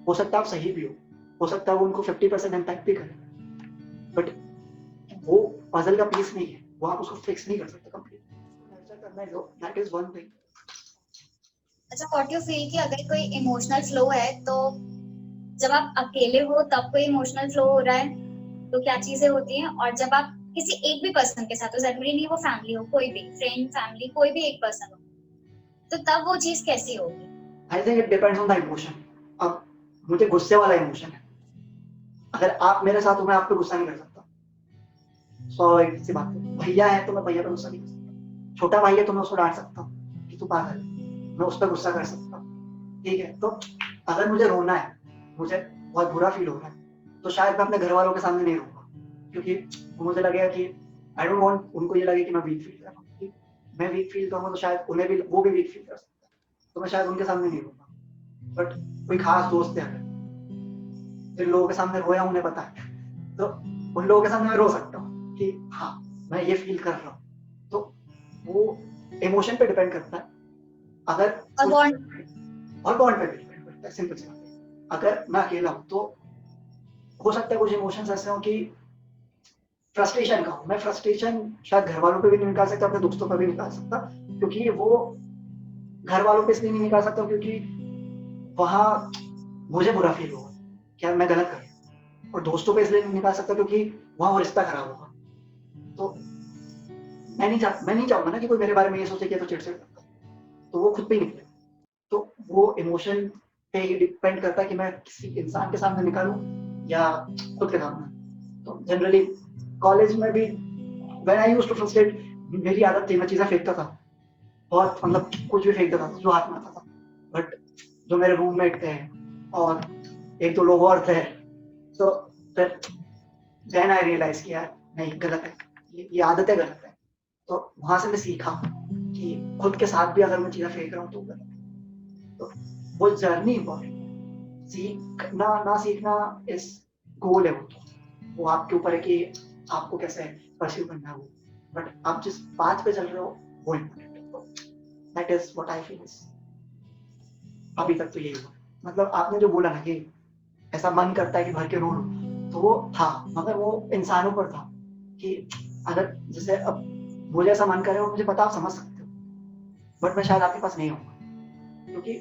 [SPEAKER 1] हो सकता है आप सही भी हो सकता है वो उनको 50% इम्पैक्ट भी करे, बट वो पजल का पीस नहीं है, वो आप उसको फिक्स नहीं कर सकते कंप्लीट। नर्चर करना है, दैट इज वन थिंग।
[SPEAKER 2] अच्छा, व्हाट यू फील कि अगर कोई इमोशनल फ्लो है, तो जब आप अकेले हो तब कोई इमोशनल फ्लो हो रहा है तो क्या चीजें होती हैं, और जब आप किसी एक भी पर्सन के साथ हो, जरूरी नहीं वो फैमिली हो, कोई भी फ्रेंड, फैमिली, कोई भी एक पर्सन हो, तो तब वो चीज कैसी होगी?
[SPEAKER 1] I think it depends on the emotion. अब मुझे गुस्से वाला इमोशन है, अगर आप मेरे साथ हो मैं आप पे गुस्सा नहीं कर सकता, स्वाभाविक सी बात है। भैया है तो मैं भैया पे गुस्सा नहीं कर सकता, छोटा भाई है तो मैं उसको डांट सकता हूँ कि तू पागल है, मैं उस पर गुस्सा कर सकता हूँ। ठीक है, तो अगर मुझे रोना है, मुझे बहुत बुरा फील हो रहा है, तो शायद मैं अपने घर वालों के सामने नहीं रोऊंगा, क्योंकि मुझे लगेगा कि आई डोंट वांट उनको ये लगे कि मैं वीक फील कर रहा हूँ। मैं वीक फील करूंगा तो शायद उन्हें भी, वो भी वीक फील कर सकता है, तो मैं शायद उनके सामने नहीं रोऊंगा। बट कोई खास दोस्त है, अगर जिन लोगों के सामने रोया उन्हें पता है, तो उन लोगों के सामने मैं रो सकता हूँ कि हाँ मैं ये फील कर रहा हूँ। तो वो इमोशन पे डिपेंड करता है। अगर
[SPEAKER 2] और बॉन्ड
[SPEAKER 1] और बॉन्ड पे भी डिपेंड करता है, सिंपल सी बात है। अगर मैं अकेला हूँ तो हो सकता है कुछ इमोशंस ऐसे हों कि फ्रस्ट्रेशन का हो, मैं फ्रस्ट्रेशन शायद घर वालों पे भी नहीं निकाल सकता, अपने दोस्तों पे भी निकाल सकता, क्योंकि वो घर वालों पे इसलिए नहीं निकाल सकता क्योंकि वहाँ मुझे बुरा फील होगा कि यार मैं गलत कर रहा हूँ, और दोस्तों पे इसलिए नहीं निकाल सकता क्योंकि वहाँ वो रिश्ता खराब होगा। तो मैं नहीं चाहूँगा ना कि कोई मेरे बारे में ये सोचे कि ये तो चिढ़-चिढ़ करता है, तो वो खुद पे ही निकले। तो वो इमोशन पे ही डिपेंड करता है कि मैं किसी इंसान के सामने निकालूँ या खुद के सामने। तो जनरली कॉलेज में भी when I used to frustrate, मेरी आदत थी, मैं चीज़ें फेंकता था। बहुत मतलब कुछ भी फेंक देता था जो हाथ में आता था। बट जो मेरे रूममेट थे और 1-2 लोग और थे, तो फिर देन आई रियलाइज़ कि यार नहीं, गलत है, ये आदतें गलत है। तो वहाँ से मैं सीखा कि खुद के साथ भी अगर मैं चीज़ें फेंक रहा हूँ तो गलत है। तो वो जर्नी इम्पोर्टेंट है। सीखना ना सीखना इस गोल है, वो आपके ऊपर है कि आपको कैसे परस्यू करना है वो। बट आप जिस पाथ पे चल रहे हो वो इम्पोर्टेंट है। तो that is what I feel is, अभी तक तो यही हुआ। मतलब आपने जो बोला ना कि ऐसा मन करता है कि भर के रो लो, तो वो था, मगर वो इंसानों पर था कि अगर जैसे अब मुझे ऐसा मन करे और मुझे पता आप समझ सकते हो, बट मैं शायद आपके पास नहीं आऊँगा, क्योंकि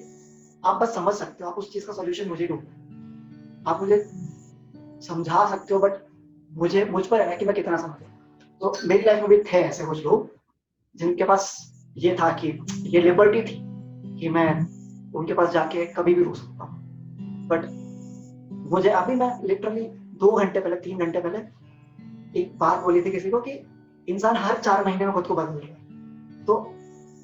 [SPEAKER 1] आप बस समझ सकते हो, आप उस चीज़ का सॉल्यूशन मुझे ढूँढना। आप मुझे समझा सकते हो, बट मुझ पर है ना कि मैं कितना समझूँ। तो मेरी लाइफ में भी थे ऐसे कुछ लोग जिनके पास ये था कि ये लिबर्टी थी कि मैं उनके पास जाके कभी भी रो सकता हूँ। बट मुझे अभी मैं लिटरली 2 घंटे पहले, 3 घंटे पहले एक बात बोली थी किसी को कि इंसान हर 4 महीने में खुद को बदल देगा। तो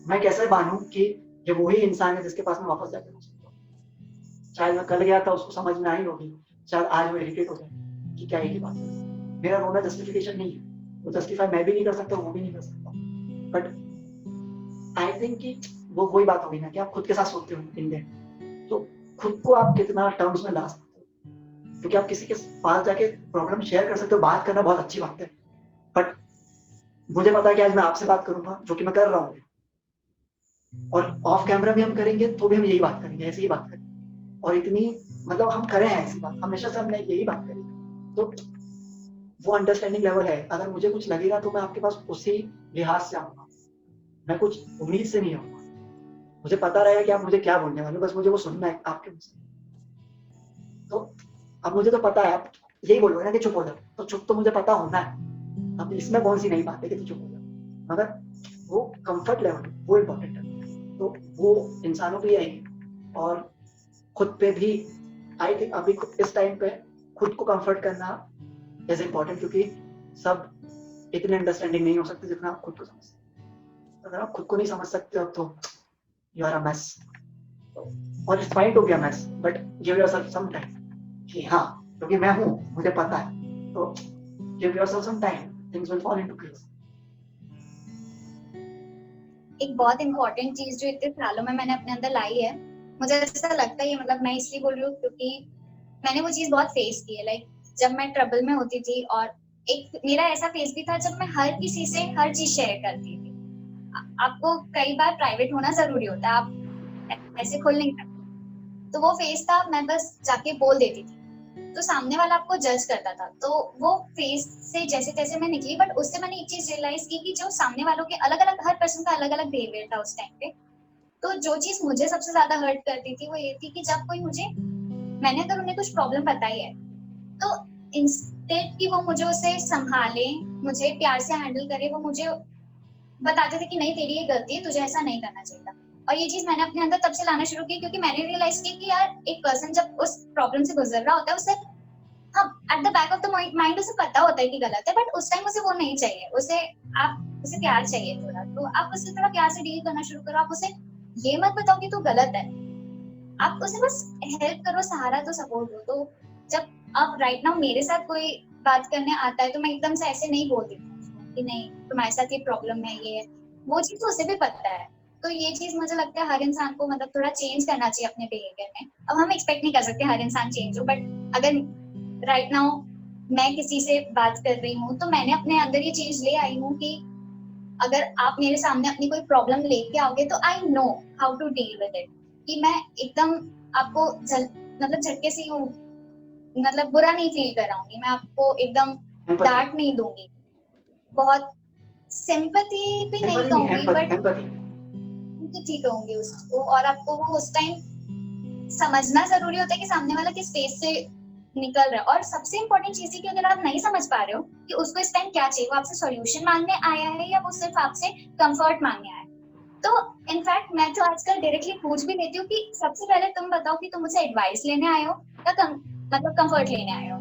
[SPEAKER 1] मैं कैसे मानूँ कि ये वही इंसान है जिसके पास मैं वापस जाके रो सकता हूँ। शायद मैं कल गया था, उसको समझ में आई होगी, शायद आज वो इरिटेट हो जाए कि क्या ये बात है। मेरा रोना जस्टिफिकेशन नहीं है, वो जस्टिफाई मैं भी नहीं कर सकता, वो भी नहीं कर सकता। बट आई थिंक कि वो वही बात होगी ना कि आप खुद के साथ सोचते हो इंडियन, तो खुद को आप कितना टर्म्स में ला सकते हो, क्योंकि आप किसी के पास जाके प्रॉब्लम शेयर कर सकते हो, बात करना बहुत अच्छी बात है। बट मुझे पता है कि आज मैं आपसे बात करूँगा, जो कि मैं कर रहा हूँ, और ऑफ कैमरा भी हम करेंगे तो भी हम यही बात करेंगे, ऐसे ही बात करेंगे, और इतनी मतलब हम करे हैं ऐसी बात, हमेशा से हमने यही बात करी। तो वो अंडरस्टैंडिंग लेवल है। अगर मुझे कुछ लगेगा तो मैं आपके पास उसी लिहाज से आऊँगा, मैं कुछ उम्मीद से नहीं आऊँगा। मुझे पता रहेगा कि आप मुझे क्या बोलने वाले हो, बस मुझे वो सुनना है आपके मुँह से। तो अब मुझे तो पता है आप यही बोलोगे ना कि चुप हो जाओ, तो चुप तो मुझे पता होना है। अब इसमें कौन-सी नई बात है कि तू चुप हो जा। मगर वो कम्फर्ट लेवल वो इम्पोर्टेंट है। तो वो इंसानों पे ही आएगी, और खुद पे भी आई थिंक अभी इस टाइम पे खुद को कम्फर्ट करना इज़ इम्पोर्टेंट, क्योंकि सब इतने अंडरस्टैंडिंग नहीं हो सकते जितना आप खुद को समझ सकते हो। अगर आप खुद को नहीं समझ सकते हो तो यू आर अ मेस। और it's fine to be a mess, but give yourself some time कि हाँ, क्योंकि मैं हूँ, मुझे पता है। तो give yourself some time, things will fall into place.
[SPEAKER 2] एक बहुत इंपॉर्टेंट चीज जो इतने सालों में मैंने अपने अंदर लाई है, मुझे ऐसा लगता है, मतलब मैं इसलिए बोल रही हूँ क्योंकि मैंने वो चीज बहुत फेस की है। लाइक जब मैं ट्रबल में होती थी, और एक मेरा ऐसा फेस भी था जब मैं हर किसी से हर चीज शेयर करती थी। आपको कई बार प्राइवेट होना जरूरी होता है, आप ऐसे खुल नहीं सकते। तो वो फेस था, मैं बस जाके बोल देती थी, तो सामने वाला आपको जज करता था। तो वो फेस से जैसे तैसे मैं निकली, बट उससे मैंने एक चीज रियलाइज की कि जो सामने वालों के अलग अलग, हर पर्सन का अलग अलग बिहेवियर था उस टाइम पे। तो जो चीज मुझे सबसे ज्यादा हर्ट करती थी वो ये थी कि जब कोई मुझे, मैंने अगर उन्हें कुछ प्रॉब्लम बताई है, तो इंस्टेड कि वो मुझे उसे संभाले, मुझे प्यार से हैंडल करे, वो मुझे बताते थे कि नहीं, तेरी ये गलती है, तुझे ऐसा नहीं करना चाहिए था। और ये चीज मैंने अपने अंदर तब से लाना शुरू की, क्योंकि मैंने रियलाइज की कि यार एक पर्सन जब उस प्रॉब्लम से गुजर रहा होता है, उसे, हाँ, at the back of the mind उसे पता होता है कि गलत है, बट उस टाइम उसे वो नहीं चाहिए। उसे प्यार चाहिए थोड़ा, तो आप उससे थोड़ा प्यार से डील करना शुरू करो। आप उसे ये मत बताओ कि तू गलत है, आप उसे बस हेल्प करो, सहारा दो, सपोर्ट दो। तो जब अब राइट नाउ मेरे साथ कोई बात करने आता है, तो मैं एकदम से ऐसे नहीं बोल देती हूँ कि नहीं, तुम्हारे साथ ये प्रॉब्लम है, ये है। वो चीज तो उसे भी पता है। तो ये चीज मुझे लगता है हर इंसान को मतलब थोड़ा चेंज करना चाहिए अपने बिहेवियर में। अब हम एक्सपेक्ट नहीं कर सकते हर इंसान चेंज हो, बट अगर राइट नाउ मैं किसी से बात कर रही हूँ, तो मैंने अपने अंदर ये चीज ले आई हूँ कि अगर आप मेरे सामने अपनी कोई प्रॉब्लम लेके आओगे, तो I know how to deal with it. कि मैं एकदम आपको मतलब झटके से यूं मतलब बुरा नहीं फील कराऊंगी, मैं आपको एकदम
[SPEAKER 1] Empathy.
[SPEAKER 2] डांट नहीं दूंगी, बहुत सिंपैथी भी नहीं
[SPEAKER 1] Empathy,
[SPEAKER 2] कहूंगी बट
[SPEAKER 1] empathy.
[SPEAKER 2] ठीक कहूंगी उसको। और आपको वो उस टाइम समझना जरूरी होता है कि सामने वाला किस स्पेस से निकल रहा है। और सबसे इम्पोर्टेंट चीज है कि अगर आप नहीं समझ पा रहे हो कि उसको इस टाइम क्या चाहिए, वो आपसे सॉल्यूशन मांगने आया है या वो सिर्फ आपसे कंफर्ट मांगने आया है, तो इनफैक्ट मैं तो आजकल डायरेक्टली पूछ भी लेती हूँ कि सबसे पहले तुम बताओ कि तुम मुझसे एडवाइस लेने आए हो या मतलब कंफर्ट लेने आए हो।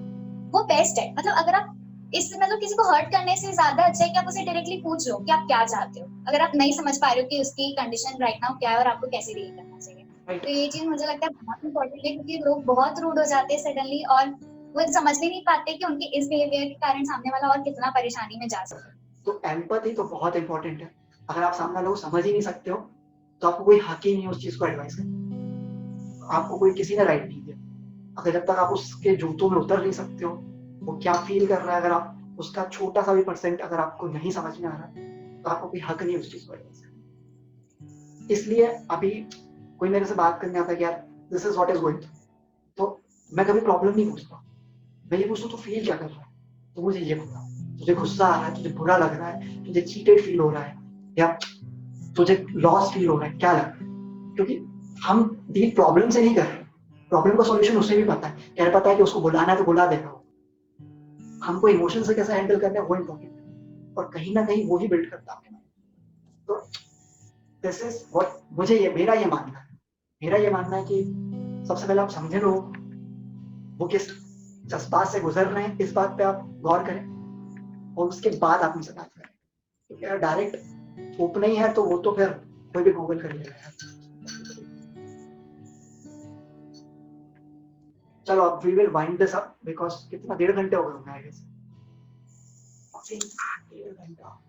[SPEAKER 2] वो बेस्ट है। मतलब अगर आप इससे मतलब किसी को हर्ट करने से ज्यादा अच्छा है कि आप उसे डायरेक्टली पूछ लो कि आप क्या चाहते हो, अगर आप नहीं समझ पा रहे हो कि उसकी कंडीशन राइट नाउ क्या है और आपको कैसे डील करना चाहिए।
[SPEAKER 1] Right.
[SPEAKER 2] तो ये चीज मुझे लगता है बहुत इंपॉर्टेंट है, क्योंकि लोग बहुत रूड हो जाते हैं सडनली और वो समझ भी नहीं पाते कि उनके इस बिहेवियर के कारण सामने वाला और कितना परेशानी में जा सकता है।
[SPEAKER 1] तो एम्पैथी तो बहुत इंपॉर्टेंट है। अगर आप सामने वाले को समझ ही नहीं सकते हो तो आपको कोई हक ही नहीं है उस चीज को एडवाइस करने, आपको कोई किसी ने राइट नहीं दिया। अगर जब तक आप उसके जूतों में उतर नहीं सकते हो, वो क्या फील कर रहा है, अगर आप उसका छोटा सा भी परसेंट अगर आपको नहीं समझ में आ रहा तो आपको कोई हक नहीं उस चीज को एडवाइस करने। इसलिए अभी कोई मेरे से बात करने आता है कि यार this is what is going, तो मैं कभी प्रॉब्लम नहीं पूछता, मैं ये पूछता हूँ तो फील क्या कर रहा है, तो मुझे ये बता, तुझे गुस्सा आ रहा है, तुझे बुरा लग रहा है, तुझे चीटेड फील हो रहा है या तुझे लॉस फील हो रहा है, क्या लग रहा है? क्योंकि हम डील प्रॉब्लम से नहीं कर रहे, प्रॉब्लम का सॉल्यूशन उसे भी पता है, क्या पता है कि उसको बुलाना है तो बुला देगा वो, हमको इमोशन से कैसे हैंडल करना है वो इम्पोर्टेंट है और कहीं ना कहीं वो ही बिल्ड करता है। तो दिस इज व्हाट मुझे ये मेरा ये मानना है, मेरा ये मानना है कि सबसे पहले आप समझे लो वो किस जज्बात से गुजर रहे हैं, इस बात पे आप गौर करें और उसके बाद आप उनसे बात करें। क्योंकि अगर डायरेक्ट थोपना ही है तो वो तो फिर कोई भी गूगल कर लेगा। चलो अब we will wind this up because कितना 1.5 घंटे हो गए होंगे आई गेस, 1.5 घंटा।